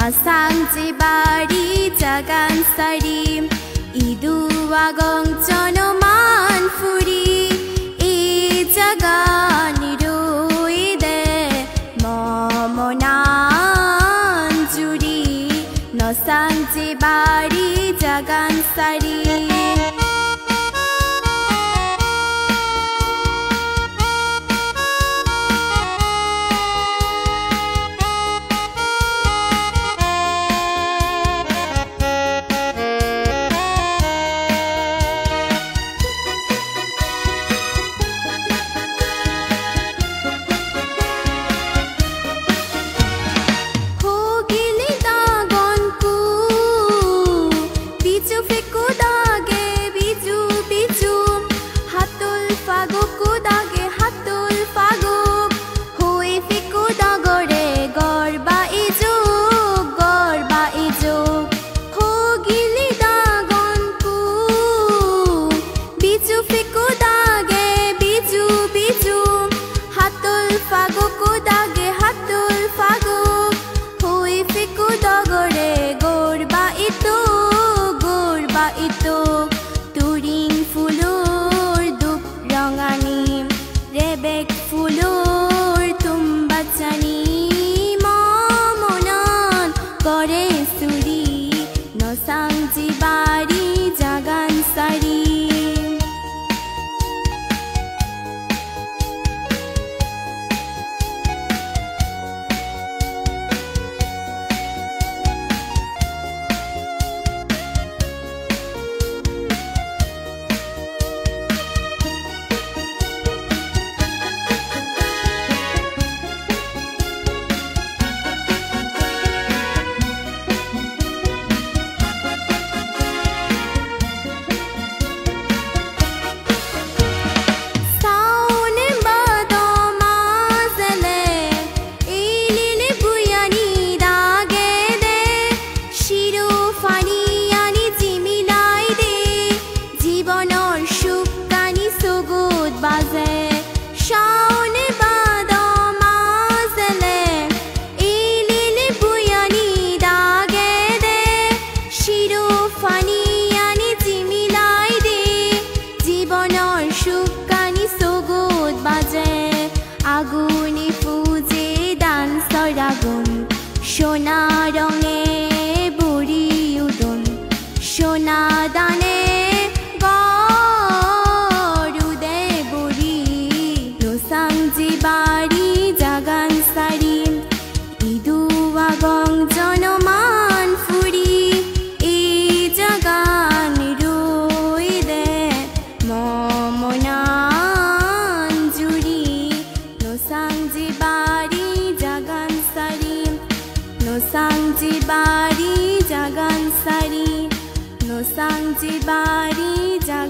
Nasangji bari jagan sari iduwagon jonoman furi I jagan iruide momonan juri Nasangji bari jagan sari Turing fulur dup rangani rebek fulur tumbachani momonan kore suri Nasangji bari jagan sari আগুনে ফুজে ডান্সর আগুন সোনা রঙে বুড়ি udon সোনা দানে গরুদে বুড়ি Nasangji bari jagan sari iduwagon jonoman furi I jagan iruide momonan juri Nasangji bari jagan sari Nasangji bari jagan sari Nasangji bari jagan